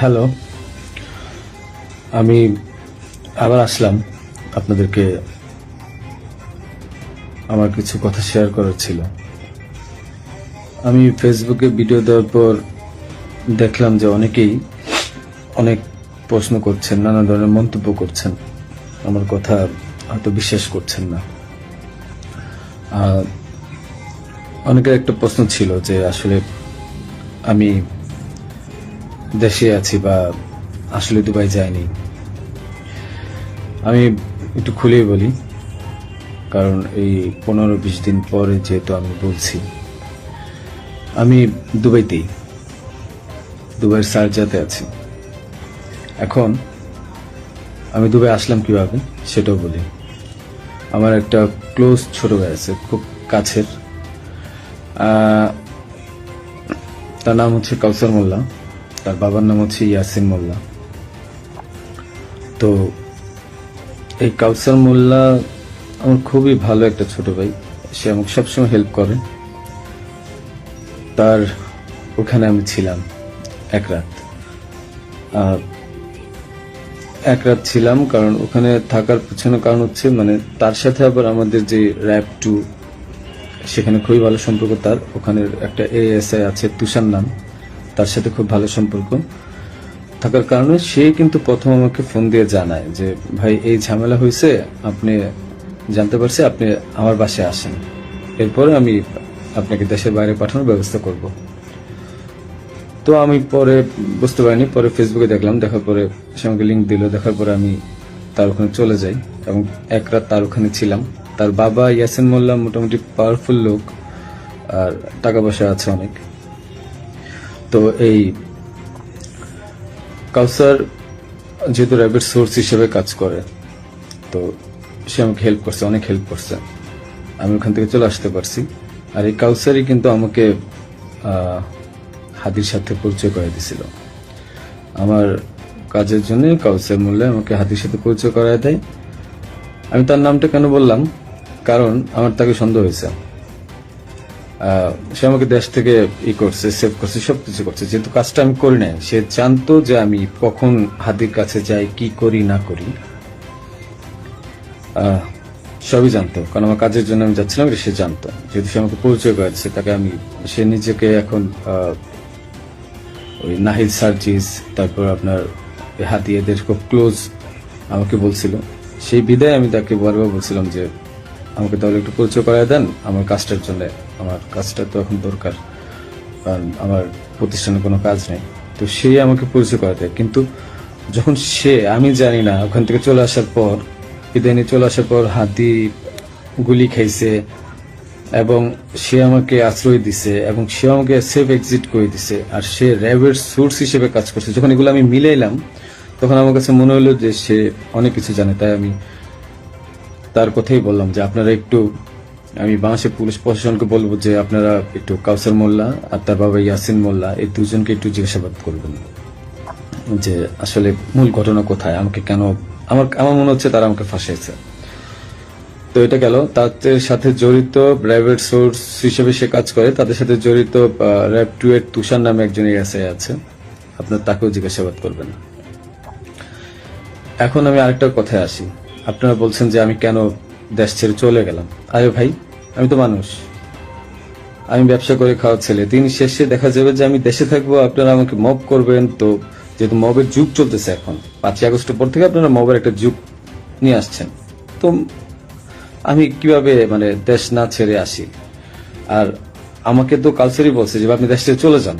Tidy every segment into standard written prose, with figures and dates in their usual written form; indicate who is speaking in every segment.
Speaker 1: Hello, আমি আবার আসলাম আপনাদেরকে আমার কিছু কথা শেয়ার করার ছিল। আমি ফেসবুকে ভিডিও দেওয়ার পর দেখলাম যে অনেকেই অনেক প্রশ্ন করছেন, নানা ধরনের মন্তব্য করছেন, আমার কথা হয়তো বিশ্বাস করছেন না। অনেকের একটা প্রশ্ন ছিল যে আসলে আমি দেশে আছি বা আসলে দুবাই যাইনি। আমি একটু খুলেই বলি, কারণ এই 15-20 দিন পরে যেহেতু আমি বলছি, আমি দুবাইয়ের শারজাতে আছি। এখন আমি দুবাই আসলাম কিভাবে সেটাও বলি। আমার একটা ক্লোজ ছোট ভাই আছে, খুব কাছের। তার নাম হচ্ছে কাউসার মোল্লা, তার বাবার নাম হচ্ছে ইয়াসিন মোল্লা। তো এই কাউসার মোল্লা আমার খুবই ভালো একটা ছোট ভাই, সে আমাকে সবসময় হেল্প করে। তার ওখানে আমি ছিলাম এক রাত। ছিলাম, কারণ ওখানে থাকার পিছনে কারণ হচ্ছে মানে তার সাথে আবার আমাদের যে র্যাব 2 সেখানে খুবই ভালো সম্পর্ক। তার ওখানে একটা এএসআই আছে তুষার নাম, তার সাথে খুব ভালো সম্পর্ক থাকার কারণে সে কিন্তু প্রথম আমাকে ফোন দিয়ে জানায় যে ভাই এই ঝামেলা হয়েছে, আপনি জানতে পারছি, আপনি আমার বাসায় আসেন, এরপরে আমি আপনাকে দেশের বাইরে পাঠানোর ব্যবস্থা করব। তো আমি পরে বুঝতে পারিনি, পরে ফেসবুকে দেখলাম, দেখার পরে সে আমাকে লিঙ্ক দিল, দেখার পরে আমি তার ওখানে চলে যাই এবং এক রাত তার ওখানে ছিলাম। তার বাবা ইয়াসিন মোল্লা মোটামুটি পাওয়ারফুল লোক, আর টাকা পয়সা আছে অনেক। তো এই কাউসার যেহেতু র্যাবের সোর্স হিসেবে কাজ করে, তো সে আমাকে হেল্প করছে, অনেক হেল্প করছে, আমি ওখান থেকে চলে আসতে পারছি। আর এই কাউসারই কিন্তু আমাকে হাদির সাথে পরিচয় করে দিছিল। আমার কাজের জন্য কাউসার মোল্লা আমাকে হাদির সাথে পরিচয় করায় দেয়। আমি তার নামটা কেন বললাম, কারণ আমার তাকে সন্দেহ হয়েছে। সে আমাকে দেশ থেকে করছে, সেভ করছে, সবকিছু করছে। যেহেতু কাজটা আমি করি নাই, সে জানতো যে আমি কখন হাদির কাছে যাই, কি করি না করি, সবই জানতো। কারণ আমার কাজের জন্য আমি যাচ্ছিলাম, সে জানতো। যেহেতু সে আমাকে পরিচয় করে দিচ্ছে, তাকে আমি, সে নিজেকে এখন ওই নাহিদ সার্জিস, তারপর আপনার হাদি, এদের খুব ক্লোজ আমাকে বলছিল। সেই বিদায় আমি তাকে বারবার বলছিলাম যে আমাকে তাহলে একটু পরিচয় করায় দেন আমার কাজটার জন্য, আমার কাজটা তো এখন দরকার, কারণ আমার প্রতিষ্ঠানে কোনো কাজ নেই। তো সে আমাকে পরিচয় করা দেয়, কিন্তু যখন সে, আমি জানি না, ওখান থেকে চলে আসার পর, বিদায় নিয়ে চলে আসার পর হাদি গুলি খাইছে এবং সে আমাকে আশ্রয় দিছে এবং সে আমাকে সেফ এক্সিট করে দিছে। আর সে র্যাবের সোর্স হিসেবে কাজ করছে। যখন এগুলো আমি মিলাইলাম, তখন আমার কাছে মনে হলো যে সে অনেক কিছু জানে। তাই আমি তার কথাই বললাম যে আপনারা একটু, আমি বাংলাদেশের পুলিশ প্রশাসনকে বলবো যে আপনারা একটু কাউসার মোল্লা আর তার বাবা ইয়াসিন মোল্লা, এই দুজনকে একটু জিজ্ঞাসাবাদ করবেন যে আসলে মূল ঘটনা কোথায়, আমাকে কেন, আমার মনে হচ্ছে তারা আমাকে ফাঁসিয়েছে। তো এটা গেল। তাদের সাথে জড়িত র্যাবের সোর্স হিসেবে সে কাজ করে, তাদের সাথে জড়িত র্যাব 2 এর তুষার নামে একজন এসআই আছে, আপনার তাকেও জিজ্ঞাসাবাদ করবেন। এখন আমি আরেকটা কথায় আসি। আপনারা বলছেন যে আমি কেন দেশ ছেড়ে চলে গেলাম। আরে ভাই, আমি তো মানুষ, আমি ব্যবসা করে খাওয়ার ছেলে। দিন শেষে দেখা যাবে যে আমি দেশে থাকবো, আপনারা আমাকে মব করবেন। তো যেহেতু মবের যুগ চলতেছে এখন, 5ই আগস্টের পর থেকে আপনারা মবের একটা যুগ নিয়ে আসছেন, তো আমি কিভাবে মানে দেশ না ছেড়ে আসি? আর আমাকে তো কালচারই বলছে যে আপনি দেশ ছেড়ে চলে যান,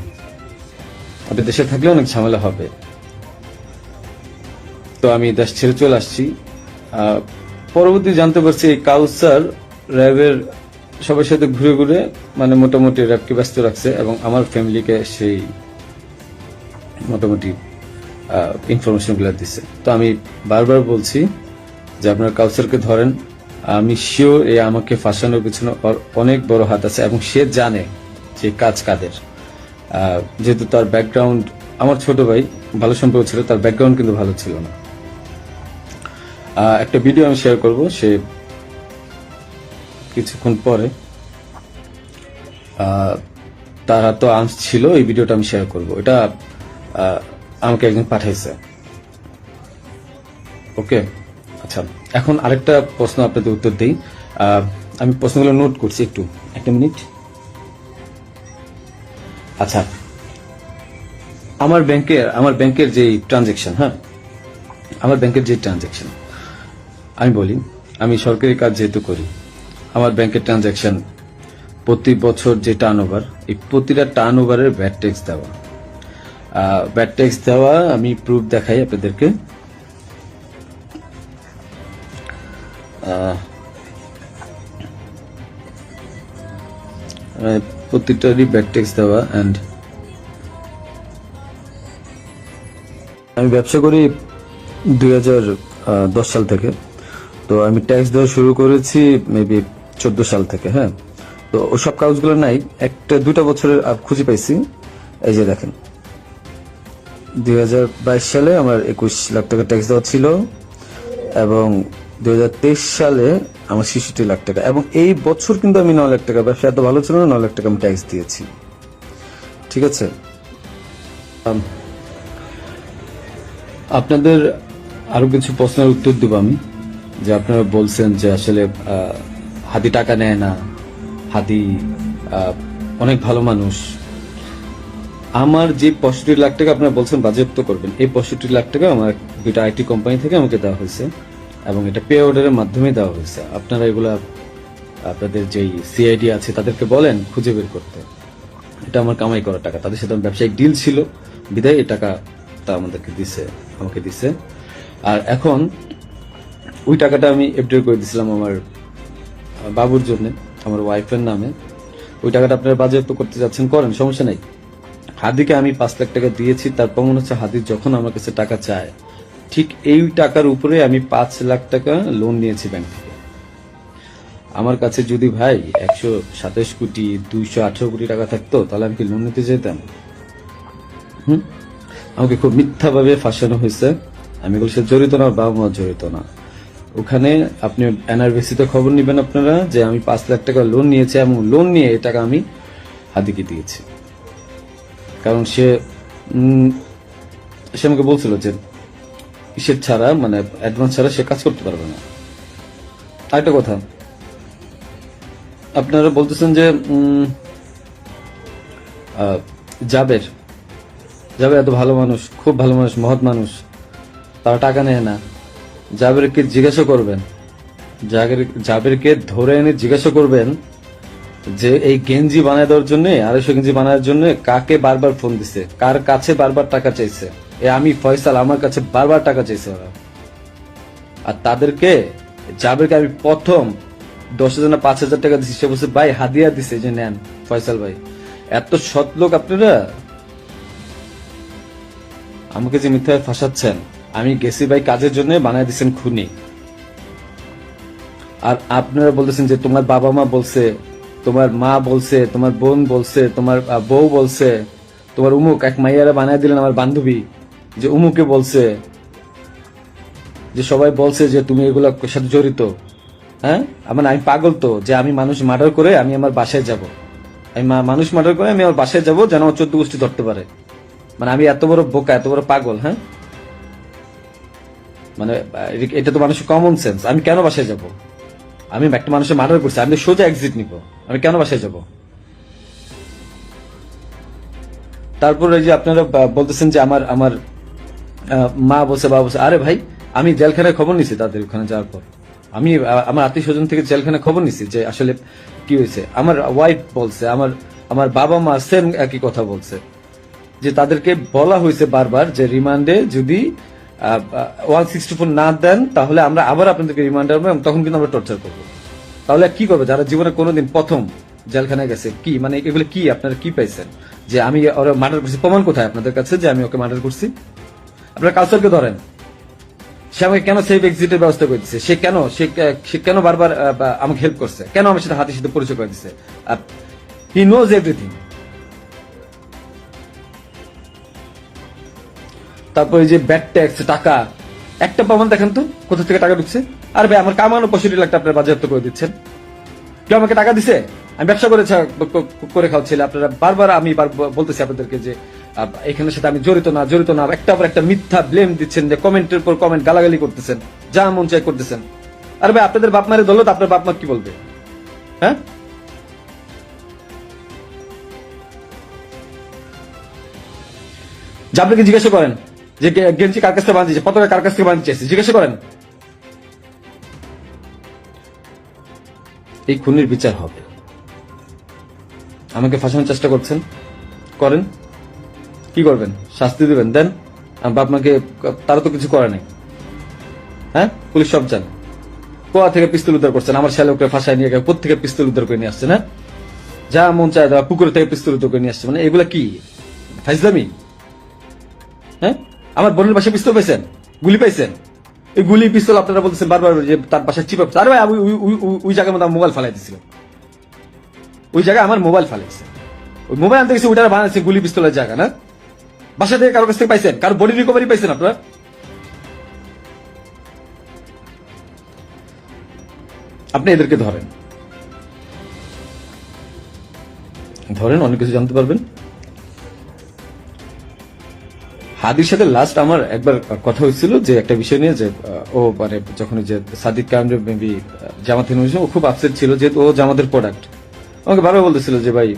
Speaker 1: আপনি দেশে থাকলে অনেক ঝামেলা হবে। তো আমি দেশ ছেড়ে চলে আসছি। পরবর্তী জানতে পারছি এই কাউসার র্যাবের সবার সাথে ঘুরে ঘুরে মানে মোটামুটি র্যাবকে ব্যস্ত রাখছে এবং আমার ফ্যামিলিকে সেই মোটামুটি ইনফরমেশন গুলো দিচ্ছে। তো আমি বারবার বলছি যে আপনার কাউসারকে ধরেন। আমি শিওর এ আমাকে ফাঁসানোর পিছনে অনেক বড় হাত আছে এবং সে জানে যে কাজ কাদের। যেহেতু তার ব্যাকগ্রাউন্ড, আমার ছোট ভাই ভালো সম্পর্ক ছিল, তার ব্যাকগ্রাউন্ড কিন্তু ভালো ছিল না। একটা ভিডিও আমি শেয়ার করব, সে কিছুক্ষণ পরে, তার হাতে আর্মস ছিল, এই ভিডিওটা আমি শেয়ার করব। এটা আমাকে একজন পাঠাইছে। ওকে, আচ্ছা, এখন আরেকটা প্রশ্ন আপনাদের উত্তর দিই। আমি প্রশ্নগুলো নোট করছি, একটু একটা মিনিট। আচ্ছা, আমার ব্যাংকের যে ট্রানজেকশন, হ্যাঁ, আমার ব্যাংকের যে ট্রানজেকশন, আমি বলি, আমি সরকারি কাজ যেহেতু করি, আমার ব্যাংকের ট্রানজেকশন প্রতি বছর যে টার্নওভার, এই প্রতিটা টার্নওভারের ভ্যাট ট্যাক্স দেওয়া, আমি প্রুফ দেখাই আপনাদেরকে। প্রতিটারই ভ্যাট ট্যাক্স দেওয়া। অ্যান্ড আমি ব্যবসা করি 2010 সাল থেকে, তো আমি ট্যাক্স দেওয়া শুরু করেছি মেবি 14 সাল থেকে। হ্যাঁ, তো ওসব কাগজগুলো নাই, একটা দুটা বছরের খুঁজে পাইছি। এই যে দেখেন, 2022 সালে আমার 21 লাখ টাকা ট্যাক্স দেওয়া ছিল, এবং 2023 সালে আমার 66 লাখ টাকা, এবং এই বছর কিন্তু আমি 9 লাখ টাকা, ব্যবসা এত ভালো ছিল না, 9 লাখ টাকা আমি ট্যাক্স দিয়েছি। ঠিক আছে, আপনাদের আরো কিছু প্রশ্নের উত্তর দেব আমি। যে আপনারা বলছেন যে আসলে হাদি টাকা নেয় না, হাদি অনেক ভালো মানুষ। আমার যে 65 লাখ টাকা আপনারা বলছেন বাজেয়াপ্ত করবেন, এই 65 লাখ টাকা আমার দুইটা আইটি কোম্পানি থেকে আমাকে দেওয়া হয়েছে, এবং এটা পে অর্ডারের মাধ্যমে দেওয়া হয়েছে। আপনারা এগুলা আপনাদের যেই সিআইডি আছে তাদেরকে বলেন খুঁজে বের করতে। এটা আমার কামাই করা টাকা, তাদের সাথে আমার ব্যবসায়িক ডিল ছিল, বিদায় এই টাকা তা আমাকে দিছে। আর এখন ওই টাকাটা আমি এফডিআর করে দিয়েছিলাম আমার বাবুর জন্য, আমার ওয়াইফের নামে। ওই টাকাটা আপনারা বাজেয়াপ্ত করতে যাচ্ছেন, করেন, সমস্যা নাই। হাদিকে আমি 5 লাখ টাকা দিয়েছি, তার প্রমাণ হচ্ছে হাদি যখন আমার কাছে টাকা চায়, ঠিক এই টাকার উপরে আমি 5 লাখ টাকা লোন নিয়েছি ব্যাংক থেকে। আমার কাছে যদি ভাই 127 কোটি 218 কোটি টাকা থাকতো, তাহলে আমি কি লোন নিতে যেতাম? আমাকে খুব মিথ্যাভাবে ফাঁসানো হয়েছে। আমি এগুলোর সাথে জড়িত না, বাবা মা জড়িত না। ওখানে আপনি এনআরবিসিতে খবর নিবেন আপনারা যে আমি 5 লাখ টাকা লোন নিয়েছি, এবং লোন নিয়ে এই টাকা আমি হাদিকে দিয়েছি। কারণ সে আমাকে বলছিল যে কিসের ছাড়া, মানে অ্যাডভান্স ছাড়া সে কাজ করতে পারবে না। আরেকটা কথা, আপনারা বলতেছেন যে জাবের এত ভালো মানুষ, খুব ভালো মানুষ, মহৎ মানুষ, তারা টাকা নেয় না। জাবেরকে জিজ্ঞাসা করবেন, জাবেরকে ধরে এনে জিজ্ঞাসা করবেন যে এই গেঞ্জি বানায় দেওয়ার জন্য, 250 গেঞ্জি বানানোর জন্য কাকে বারবার ফোন দিছে, কার কাছে বারবার টাকা চাইছে। আমি ফয়সাল, আমার কাছে বারবার টাকা চাইছে ওরা। আর তাদেরকে, জাবেরকে আমি প্রথম 10,000 না 5,000 টাকা দিচ্ছি, সে বলছে ভাই হাদিয়া দিছে, যে নেন ফয়সাল ভাই। এত সৎ লোক আপনারা, আমাকে যে মিথ্যায় ফাঁসাচ্ছেন। আমি গেছি ভাই কাজের জন্য, বানায় দিচ্ছেন খুনি। আর আপনারা বলতেছেন যে তোমার বাবা মা বলছে, তোমার মা বলছে, তোমার বোন বলছে, তোমার বউ বলছে, তোমার উমুক এক মাইয়ারা বানায় দিলেন আমার বান্ধবী, যে উমুকে বলছে, যে সবাই বলছে যে তুমি এগুলোর সাথে জড়িত। হ্যাঁ, আমি পাগল তো, যে আমি মানুষ মার্ডার করে আমি আমার বাসায় যাব, আমি মানুষ মার্ডার করে আমি আমার বাসায় যাব যেন 14 গোষ্ঠী ধরতে পারে। মানে আমি এত বড় বোকা, এত বড় পাগল? হ্যাঁ, মানে এটা তো মানুষের কমন সেন্স। আমি কেন বাসায় যাব? আমি একটা মানুষের মার্ডার করছি, আমি সোজা এক্সিট নিব, আমি কেন বাসায় যাব? তারপরে যে আপনারা বলতেছেন যে আমার মা বলছে, বাবা বলছে। আরে ভাই, আমি জেলখানায় খবর নিছি তাদের ওখানে যাওয়ার পর। আমি আমার আত্মীয় স্বজন থেকে জেলখানায় খবর নিছি যে আসলে কি হয়েছে। আমার ওয়াইফ বলছে, আমার বাবা মা সেম একই কথা বলছে, যে তাদেরকে বলা হয়েছে বারবার যে রিমান্ডে যদি 164 না দেন, তাহলে আমরা আবার আপনাদেরকে রিমান্ডে আনবো, এবং তখন কিন্তু আমরা টর্চার করবো। তাহলে কি করবে যারা জীবনে কোনোদিন প্রথম জেলখানায় গেছে? কি মানে এগুলো কি আপনারা কি পাইছেন? যে আমি ওরা মার্ডার করছি, প্রমাণ কোথায় আপনাদের কাছে যে আমি ওকে মার্ডার করছি? আপনারা কাউসারকে ধরেন, সে আমাকে কেন সেফ এক্সিটের ব্যবস্থা করে দিচ্ছে? সে কেন বারবার আমাকে হেল্প করছে? কেন আমার সাথে হাতের সাথে পরিচয় করে দিচ্ছে? He knows everything. তারপরে যে ব্যাড ট্যাক্স টাকা, একটা প্রমাণ দেখেন তো কোথা থেকে টাকা ঢুকছে? আর ভাই, আমার কামানো 65 লাখ টাকা আপনারা বাজেয়াপ্ত করে দিচ্ছেন। কেউ আমাকে টাকা দিছে? আমি ব্যবসা করে খাওয়াচ্ছিল। আপনারা বারবার আমি বলতেছি আপনাদেরকে যে এখানের সাথে আমি জড়িত না একটা পর একটা মিথ্যা ব্লেম দিচ্ছেন, যে কমেন্টের পর কমেন্ট গালাগালি করতেছেন, যা মন চাই করতেছেন। আর ভাই আপনাদের বাপ মারে ধরলো তো আপনার বাপ মা কি বলবে? হ্যাঁ, যে আপনাকে জিজ্ঞাসা করেন যে গেঞ্জি কার কাছ থেকে বাঁধিয়েছে, পতাকা কার কাছ থেকে বাঁধিয়েছে, জিজ্ঞাসা করেন। এই খুনির বিচার হবে। আমাকে ফাঁসানোর চেষ্টা করছেন, করেন, কি করবেন? শাস্তি দিবেন, দেন। আমার বাপ মাকে, তারা তো কিছু করে নাই। হ্যাঁ, পুলিশ সব জানে। কোয়া থেকে পিস্তল উদ্ধার করছেন, আমার শ্যালককে ফাঁসায় নিয়ে গিয়ে কোথা থেকে পিস্তল উদ্ধার করে নিয়ে আসছেন? হ্যাঁ, যা মন চায় দেওয়া, পুকুর থেকে পিস্তল উদ্ধার করে নিয়ে আসছে। মানে এগুলা কি ফাইজলামি? হ্যাঁ, আমার বোনের বাসায় পিস্তল পাইছেন, গুলি পাইছেন। এই গুলি পিস্তল আপনারা বলতেছেন বারবার যে তার বাসায় চিপ। আরে ভাই, ওই জায়গার মধ্যে মোবাইল ফালাই দিছিল, ওই জায়গায় আমার মোবাইল ফালাইছে। ওই মোবাইল আনতে গেছে, ওইটা বানাচ্ছে গুলি পিস্তলের জায়গা না। বাসা থেকে কারোর কাছ থেকে পাইছেন, কারো বডি রিকভারি পাইছেন আপনারা? আপনি এদেরকে ধরেন, অনেক কিছু জানতে পারবেন। হাদির সাথে লাস্ট আমার একবার কথা হয়েছিল যে একটা বিষয় নিয়ে, যে ও মানে যখন যে সাদিক কামরে মেবি জামাতে নিয়েছে, ও খুব আপসেট ছিল যেহেতু ও জামাতের প্রোডাক্ট। আমাকে বারবার বলতেছিল যে ভাই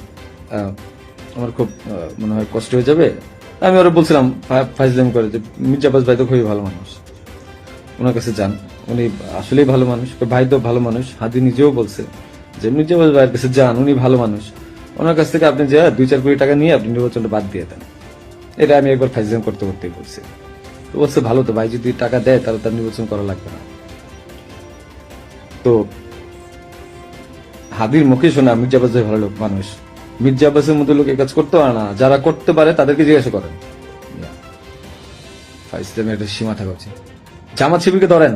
Speaker 1: আমার খুব মনে হয় কষ্ট হয়ে যাবে। আমি ওরা বলছিলাম ফাইজলাম করে যে মির্জা আব্বাস ভাই তো খুবই ভালো মানুষ, ওনার কাছে যান, উনি আসলেই ভালো মানুষ। ভাই তো ভালো মানুষ, হাদি নিজেও বলছে যে মির্জা আব্বাস ভাইয়ের কাছে যান, উনি ভালো মানুষ। ওনার কাছ থেকে আপনি যে 2-4 কোটি টাকা নিয়ে আপনি নির্বাচনটা বাদ দিয়ে দেন। এটা আমি একবার ফাইজলাম করতেই বলছি। তো বলছে ভালো, তো ভাই যদি টাকা দেয় তাহলে তার নির্বাচন করা লাগবে না। তো হাদির মুখে শোনা মির্জা আব্বাস ভাই ভালো লোক মানুষ, মির্জা আব্বাসের মতো লোক এই কাজ করতে পারে না। যারা করতে পারে তাদেরকে জিজ্ঞাসা করেন। ফাইজলামের একটা সীমা থাকা উচিত। জামাত শিবিরকে ধরেন,